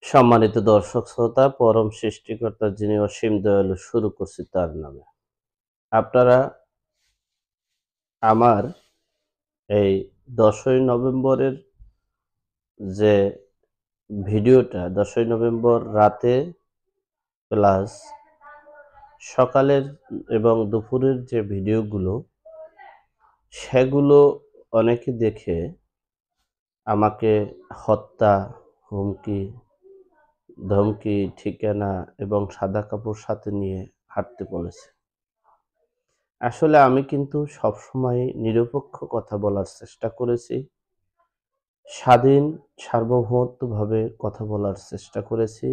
সম্মানিত দর্শক শ্রোতা, পরম সৃষ্টিকর্তা যিনি অসীম দয়ালু, শুরু করছি তার নামে। আপনারা আমার এই 10ই নভেম্বরের যে ভিডিওটা, 10ই নভেম্বর রাতে প্লাস সকালের এবং দুপুরের যে ভিডিওগুলো, সেগুলো অনেকে দেখে আমাকে হত্যা, হুমকি, ধমকি, ঠিকানা এবং সাদা কাপড় সাথে নিয়ে হাঁটতে বলেছে। আসলে আমি কিন্তু সবসময় নিরপেক্ষ কথা বলার চেষ্টা করেছি। স্বাধীন সার্বভৌমত্বভাবে কথা বলার চেষ্টা করেছি।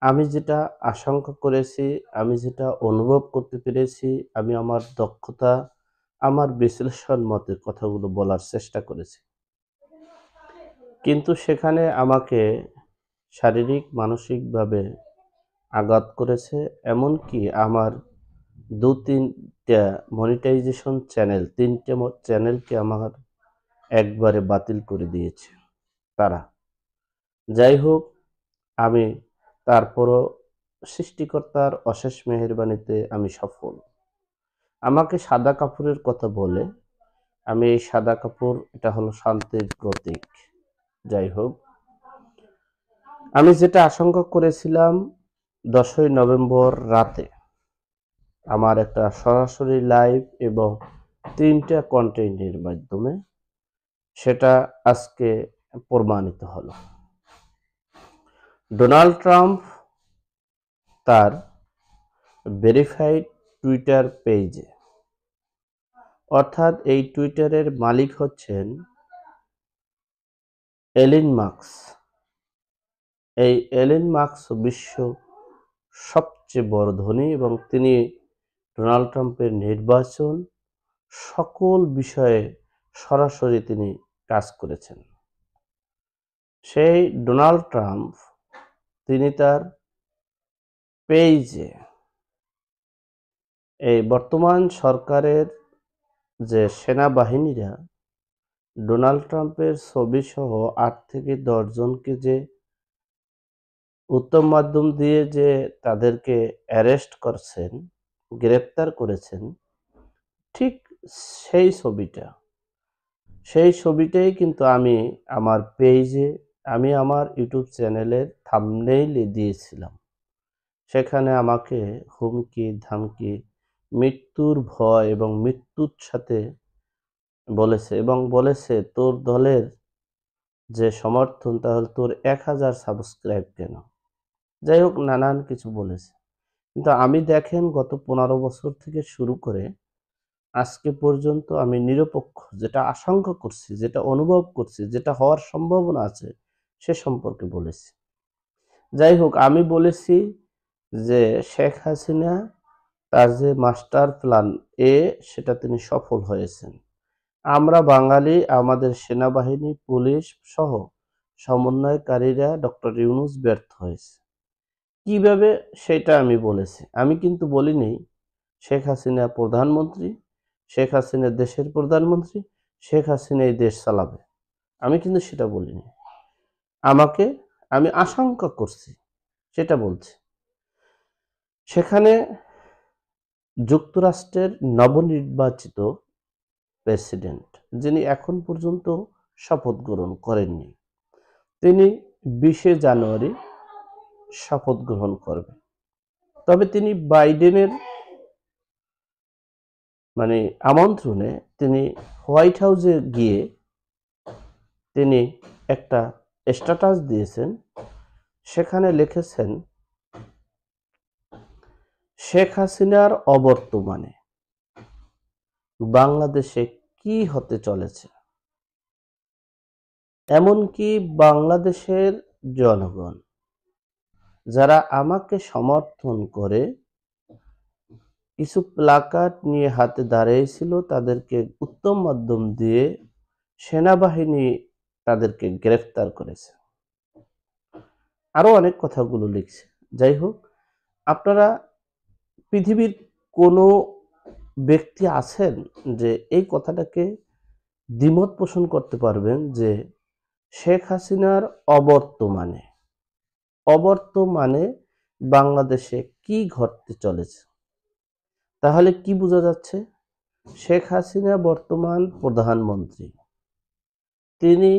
আমি যেটা আশঙ্কা করেছি, আমি যেটা অনুভব করতে পেরেছি, আমি আমার দক্ষতা, আমার বিশ্লেষণ মতে কথাগুলো বলার চেষ্টা করেছি। কিন্তু সেখানে আমাকে শারীরিক, মানসিকভাবে আঘাত করেছে। এমনকি আমার ২-৩টা মনিটাইজেশন চ্যানেল, ৩টে চ্যানেলকে আমার একবারে বাতিল করে দিয়েছে তারা। যাই হোক, আমি তারপরও সৃষ্টিকর্তার অশেষ মেহেরবানিতে আমি সফল। আমাকে সাদা কাপড়ের কথা বলে, আমি এই সাদা কাপড়, এটা হলো শান্তির প্রতীক। যাই হোক, আমি যেটা আশঙ্কা করেছিলাম 10ই নভেম্বর রাতে আমার একটা সরাসরি লাইভ এবং ৩টা কন্টেন্টের মাধ্যমে, সেটা আজকে প্রমাণিত হলো। ডোনাল্ড ট্রাম্প তার ভেরিফাইড টুইটার পেজে, অর্থাৎ এই টুইটারের মালিক হচ্ছেন এলিন মাস্ক। এই এলিন মাস্ক বিশ্ব সবচেয়ে বড় ধনী এবং তিনি ডোনাল্ড ট্রাম্পের নির্বাচন সকল বিষয়ে সরাসরি তিনি কাজ করেছেন। সেই ডোনাল্ড ট্রাম্প তিনি তার পেজে এই বর্তমান সরকারের যে সেনাবাহিনীরা ডোনাল্ড ট্রাম্পের ছবিসহ ৮ থেকে ১০ জনকে যে উত্তম মাধ্যম দিয়ে যে তাদেরকে অ্যারেস্ট করছেন, গ্রেপ্তার করেছেন, ঠিক সেই ছবিটা, সেই ছবিটাই কিন্তু আমি আমার পেজে, আমি আমার ইউটিউব চ্যানেলের থাম্বনেইলে দিয়েছিলাম। সেখানে আমাকে হুমকি, ধামকি, মৃত্যুর ভয় এবং মৃত্যুর সাথে বলেছে এবং বলেছে, তোর দলের যে সমর্থন, তাহলে তোর ১,০০০ সাবস্ক্রাইব কেন? যাই হোক, নানান কিছু বলেছে। কিন্তু আমি দেখেন গত ১৫ বছর থেকে শুরু করে আজকে পর্যন্ত আমি নিরপেক্ষ, যেটা আশঙ্কা করছি, যেটা অনুভব করছি, যেটা হওয়ার সম্ভাবনা আছে, সে সম্পর্কে বলেছি। যাই হোক, আমি বলেছি যে শেখ হাসিনা তার যে মাস্টার প্ল্যান এ, সেটা তিনি সফল হয়েছেন। আমরা বাঙালি, আমাদের সেনাবাহিনী, পুলিশ সহ সমন্বয়কারীরা ডক্টর ইউনূস ব্যর্থ হয়েছে। কিভাবে, সেটা আমি বলেছি। আমি কিন্তু বলিনি শেখ হাসিনা প্রধানমন্ত্রী, শেখ হাসিনা দেশের প্রধানমন্ত্রী, শেখ হাসিনা এই দেশ চালাবে। আমি কিন্তু সেটা বলিনি। আমাকে, আমি আশঙ্কা করছি, সেটা বলছি। সেখানে যুক্তরাষ্ট্রের নবনির্বাচিত প্রেসিডেন্ট, যিনি এখন পর্যন্ত শপথ গ্রহণ করেননি, তিনি ২০শে জানুয়ারি শপথ গ্রহণ করবেন। তবে তিনি বাইডেনের আমন্ত্রণে তিনি হোয়াইট হাউসে গিয়ে তিনি একটা স্ট্যাটাস দিয়েছেন। সেখানে লিখেছেন, শেখ হাসিনার অবর্তমানে বাংলাদেশে কি হতে চলেছে, এমনকি বাংলাদেশের জনগণ যারা আমাকে সমর্থন করে কিছু প্লাকার্ড নিয়ে হাতে দাঁড়িয়েছিল, তাদেরকে উত্তম মাধ্যম দিয়ে সেনাবাহিনী তাদেরকে গ্রেফতার করেছে। আরো অনেক কথাগুলো লিখছে। যাই হোক, আপনারা পৃথিবীর কোনো ব্যক্তি আছেন যে এই কথাটাকে দ্বিমত পোষণ করতে পারবেন যে শেখ হাসিনার অবর্তমানে অবর্তমানে বাংলাদেশে কি ঘটতে চলেছে। তাহলে কি বোঝা যাচ্ছে? শেখ হাসিনা বর্তমান প্রধানমন্ত্রী। তিনি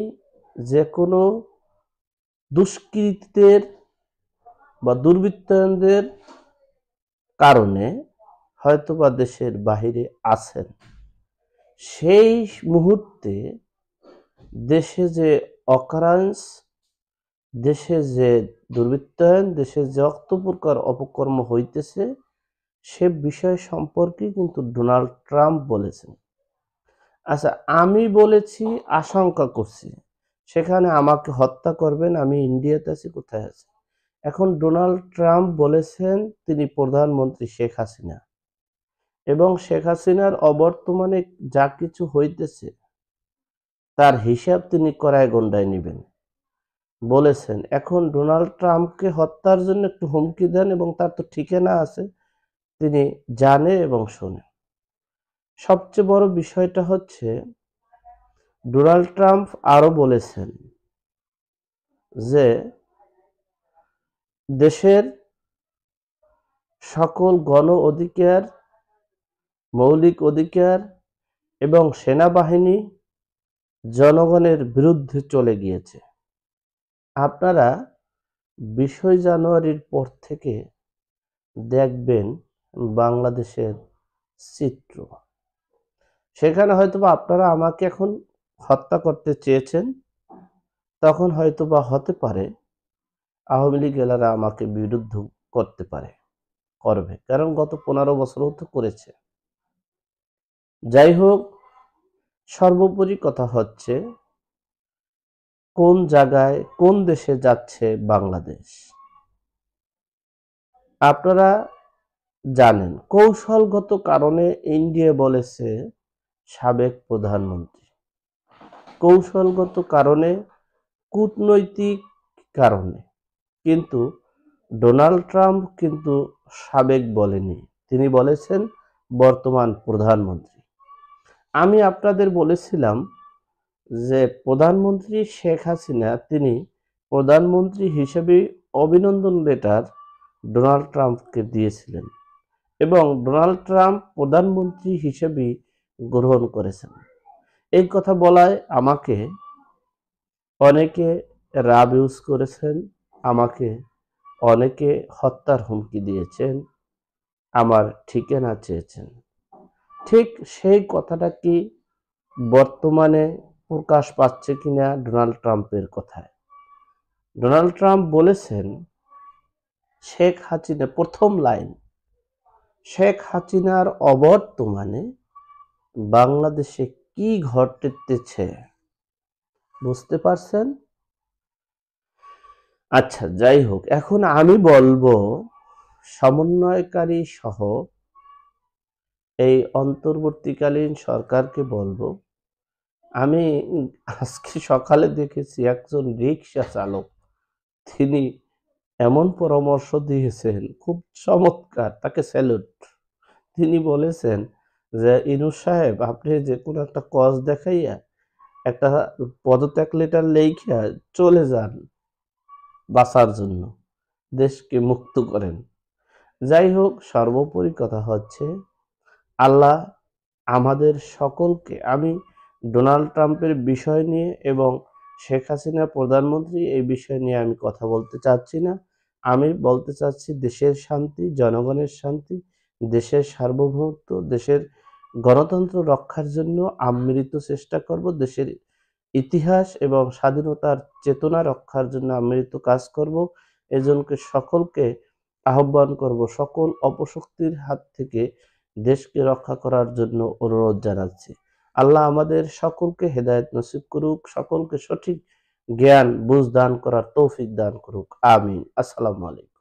যে কোনো দুষ্কৃতীদের বা দুর্বৃত্তদের কারণে হয়তোবা দেশের বাহিরে আছেন। সেই মুহূর্তে দেশে যে অকারেন্স, দেশে যে দুর্বৃত্তায়ন, দেশে যত প্রকার অপকর্ম হইতেছে, সে বিষয় সম্পর্কে কিন্তু ডোনাল্ড ট্রাম্প বলেছেন। আচ্ছা, আমি বলেছি, আশঙ্কা করছি সেখানে আমাকে হত্যা করবেন, আমি ইন্ডিয়াতে আছি, কোথায় আছি। এখন ডোনাল্ড ট্রাম্প বলেছেন তিনি প্রধানমন্ত্রী শেখ হাসিনা, এবং শেখ হাসিনার অবর্তমানে যা কিছু হইতেছে তার হিসাব তিনি কড়ায় গণ্ডায় নেবেন বলেছেন। এখন ডোনাল্ড ট্রাম্পকে হত্যার জন্য একটু হুমকি দেন, এবং তার তো ঠিকানা আছে, তিনি জানে এবং শোনে। সবচেয়ে বড় বিষয়টা হচ্ছে, ডোনাল্ড ট্রাম্প আরো বলেছেন যে দেশের সকল গণ অধিকার, মৌলিক অধিকার এবং সেনাবাহিনী জনগণের বিরুদ্ধে চলে গিয়েছে। আপনারা 20 জানুয়ারির পর থেকে দেখবেন বাংলাদেশের চিত্র। সেখানে হয়তোবা আপনারা আমাকে এখন হত্যা করতে চেয়েছেন, তখন হয়তোবা হতে পারে আওয়ামী লীগ এলারা আমাকে বিরুদ্ধ করতে পারে, করবে, কারণ গত 15 বছরও তো করেছে। যাই হোক, সর্বোপরি কথা হচ্ছে, কোন জায়গায় কোন দেশে যাচ্ছে বাংলাদেশ আপনারা জানেন। কৌশলগত কারণে ইন্ডিয়া বলেছে সাবেক প্রধানমন্ত্রী, কৌশলগত কারণে, কূটনৈতিক কারণে, কিন্তু ডোনাল্ড ট্রাম্প কিন্তু সাবেক বলেনি, তিনি বলেছেন বর্তমান প্রধানমন্ত্রী। আমি আপনাদের বলেছিলাম যে প্রধানমন্ত্রী শেখ হাসিনা তিনি প্রধানমন্ত্রী হিসেবে অভিনন্দন লেটার ডোনাল্ড ট্রাম্পকে দিয়েছিলেন, এবং ডোনাল্ড ট্রাম্প প্রধানমন্ত্রী হিসেবে গ্রহণ করেছেন। এই কথা বলায় আমাকে অনেকে রাব ইউজ করেছেন, আমাকে অনেকে হত্যার হুমকি দিয়েছেন, আমার ঠিকানা চেয়েছেন। ঠিক সেই কথাটা কি বর্তমানে প্রকাশ পাচ্ছে কিনা ডোনাল্ড ট্রাম্পের কথায়? ডোনাল্ড ট্রাম্প বলেছেন শেখ হাসিনা, প্রথম লাইন, শেখ হাসিনার অবর্তমানে বাংলাদেশে কি ঘটেছে বুঝতে পারছেন? আচ্ছা, যাই হোক, এখন আমি বলবো সমন্বয়কারী সহ এই অন্তর্বর্তীকালীন সরকারকে বলবো, আমি আজকে সকালে দেখেছি একজন রিক্সা চালক, তিনি এমন পরামর্শ দিয়েছেন খুব চমৎকার, তাকে স্যালুট। তিনি বলেছেন যে ইনুস সাহেব, আপনি যে কোনো একটা কজ দেখাইয়া একটা পদত্যাগ লেটার লেখা চলে যান বাঁচার জন্য, দেশকে মুক্ত করেন। যাই হোক, সর্বোপরি কথা হচ্ছে, আল্লাহ আমাদের সকলকে, আমি ডোনাল্ড ট্রাম্পের বিষয় নিয়ে এবং শেখ হাসিনা প্রধানমন্ত্রী এই বিষয় নিয়ে আমি কথা বলতে চাচ্ছি না। আমি বলতে চাচ্ছি দেশের শান্তি, জনগণের শান্তি, দেশের সার্বভৌমত্ব, দেশের গণতন্ত্র রক্ষার জন্য আমৃত চেষ্টা করব, দেশের ইতিহাস এবং স্বাধীনতার চেতনা রক্ষার জন্য আমৃত কাজ করব। এজন্য সকলকে আহ্বান করব, সকল অপশক্তির হাত থেকে দেশকে রক্ষা করার জন্য অনুরোধ জানাচ্ছি। আল্লাহ আমাদের সকলকে হেদায়েত নসিব করুক, সকলকে সঠিক জ্ঞান বুঝ দান করার তৌফিক দান করুক। আমিন। আসসালামু আলাইকুম।